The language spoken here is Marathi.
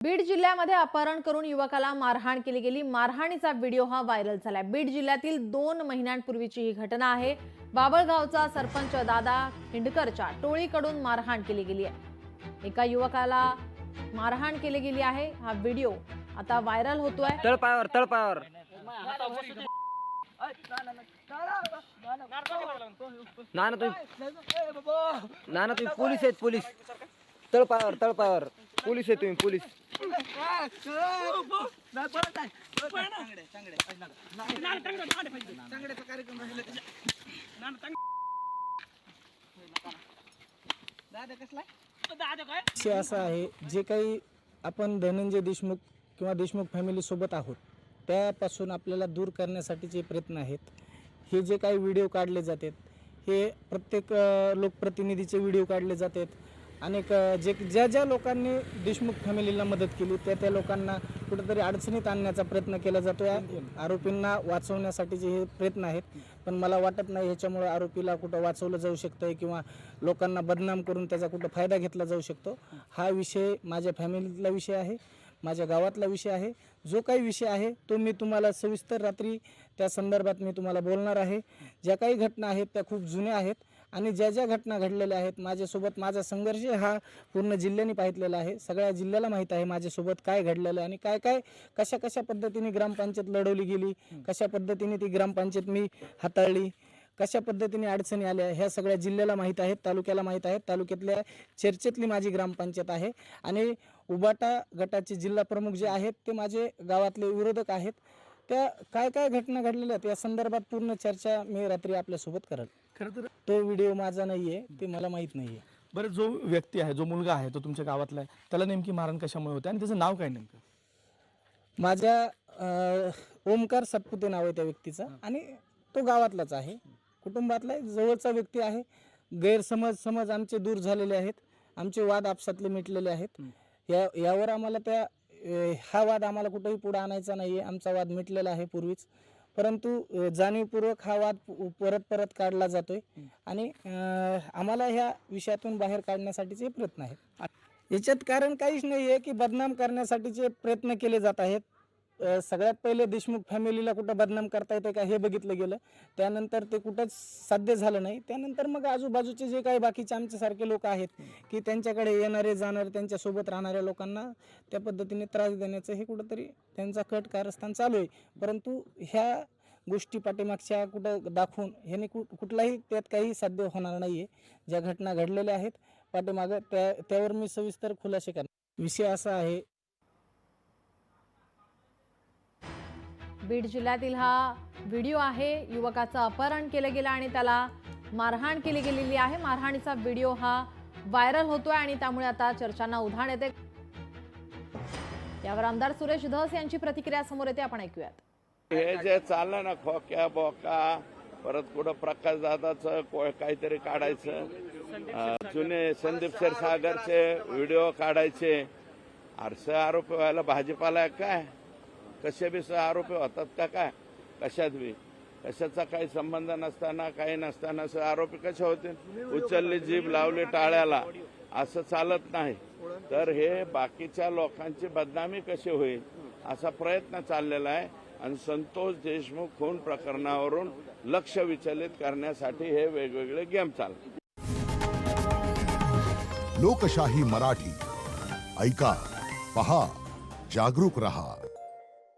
बीड जिल्ह्यामध्ये अपहरण करून युवकाला मारहाण केली गेली। मारहाणीचा व्हिडिओ हा व्हायरल झालाय। बीड जिल्ह्यातील 2 महिन्यांपूर्वीची ही घटना आहे। बाबळगावचा सरपंच दादा खिंडकरच्या टोळीकडून मारहाण केली गेली आहे। एका युवकाला मारहाण केली गेली आहे। हा व्हिडिओ आता व्हायरल होतोय। तळपायावर नाना तुम्ही पोलीस आहेत, पोलीस तळपायावर पोलीस आहे, तुम्ही पोलीस। असं आहे, जे काही आपण धनंजय देशमुख किंवा देशमुख फॅमिली सोबत आहोत त्यापासून आपल्याला दूर करण्यासाठीचे प्रयत्न आहेत। हे जे काही व्हिडिओ काढले जातात हे प्रत्येक लोकप्रतिनिधीचे व्हिडिओ काढले जातात। अनेक ज्या लोकांनी देशमुख फॅमिलीला मदत केली त्या लोकांना कुठेतरी अडचणीत आणण्याचा प्रयत्न केला जातो। आरोपींना वाचवण्यासाठीचे हे प्रयत्न आहेत, पण मला वाटत नाही ह्याच्यामुळे आरोपीला कुठं वाचवलं जाऊ शकतं किंवा लोकांना बदनाम करून त्याचा कुठं फायदा घेतला जाऊ शकतो। हा विषय माझ्या फॅमिलीतला विषय आहे, माझ्या गावातला विषय आहे। जो काही विषय आहे तो मी तुम्हाला सविस्तर रात्री त्या संदर्भात मी तुम्हाला बोलणार आहे। ज्या काही घटना आहेत त्या खूप जुन्या आहेत आणि ज्या घटना घडलेल्या आहेत माझ्यासोबत माझा संघर्ष हा पूर्ण जिल्ह्याने पाहितलेला आहे। सगळ्या जिल्ह्याला माहीत आहे माझ्यासोबत काय घडलेलं आणि काय कशा पद्धतीने ग्रामपंचायत लढवली गेली, कशा पद्धतीने ती ग्रामपंचायत मी हाताळली, कशा पद्धतीने अडचणी आल्या ह्या सगळ्या जिल्ह्याला माहीत आहेत, तालुक्याला माहीत आहेत। तालुक्यातल्या चर्चेतली माझी ग्रामपंचायत आहे आणि उबाटा गटाचे जिल्हा प्रमुख जे आहेत ते माझे गावातले विरोधक आहेत। त्या काय घटना घडलेल्या त्या संदर्भात पूर्ण चर्चा मी रात्री आपल्यासोबत करेल। खरं तर तो व्हिडिओ माझा नाहीये, ते मला माहीत नाहीये। बरं, जो व्यक्ती आहे, जो मुलगा आहे, तो तुमच्या गावातला आहे, त्याला नेमकी मारण कशामुळे होते आणि त्याचं नाव काय नेमकं? माझ्या ओमकार सतपुते नाव आहे त्या व्यक्तीचं आणि तो गावातलाच आहे, कुटुंबातला जवळचा व्यक्ती आहे। गैरसमज आमचे दूर झालेले आहेत, आमचे वाद आपसातले मिटलेले आहेत। यावर आम्हाला हा वाद आम्हाला कुठेही पुढे आणायचा नाहीये। आमचा वाद मिटलेला आहे पूर्वीच, परंतु जाणीवपूर्वक हा वाद परत काढला जातोय आणि आम्हाला ह्या विषयातून बाहेर काढण्यासाठीचे प्रयत्न आहेत। याच्यात कारण काहीच नाहीये की बदनाम करण्यासाठीचे प्रयत्न केले जात आहेत। सगळ्यात पहिले देशमुख फॅमिलीला कुठं बदनाम करता येते का हे बघितलं गेलं, त्यानंतर ते कुठंच साध्य झालं नाही। त्यानंतर मग आजूबाजूचे जे काही बाकीचे आमच्यासारखे लोक आहेत की त्यांच्याकडे येणारे जाणारे त्यांच्यासोबत राहणाऱ्या लोकांना त्या पद्धतीने त्रास देण्याचं हे कुठंतरी त्यांचा कट कारस्थान चालू आहे। परंतु ह्या गोष्टी पाठीमागच्या कुठं दाखवून ह्याने कुठलाही त्यात काही साध्य होणार नाही आहे। ज्या घटना घडलेल्या आहेत पाठीमागं त्यावर मी सविस्तर खुलासे करणार। विषय असा आहे, बीड जिल्ह्यातील हा व्हिडिओ आहे। युवकाचं अपहरण केलं गेलं आणि त्याला मारहाण केली गेलेली आहे। मारहाणीचा व्हिडिओ हा व्हायरल होतोय आणि त्यामुळे आता चर्चांना उधाण येते। यावर आमदार सुरेश धस यांची प्रतिक्रिया समोर येते, आपण ऐकूयात। हे जे चाललं ना खोक्या बोका, परत कुठं प्रकाश दादाचं काहीतरी काढायचं, जुने संदीप क्षीरसागरचे व्हिडिओ काढायचे, आरसे आरोपी व्हायला भाजीपाला काय, कसे बी आरोपी होतात का काय, कशात बी कशाचा काही संबंध नसताना काही नसताना आरोपी कसे होते? उचलली जीभ लावली टाळ्याला, असं चालत नाही। तर हे बाकीच्या लोकांची बदनामी कशी होईल असा प्रयत्न चाललेला आहे आणि संतोष देशमुख खून प्रकरणावरून लक्ष विचलित करण्यासाठी हे वेगवेगळे गेम चालतात। लोकशाही मराठी ऐका, पहा, जागरूक रहा।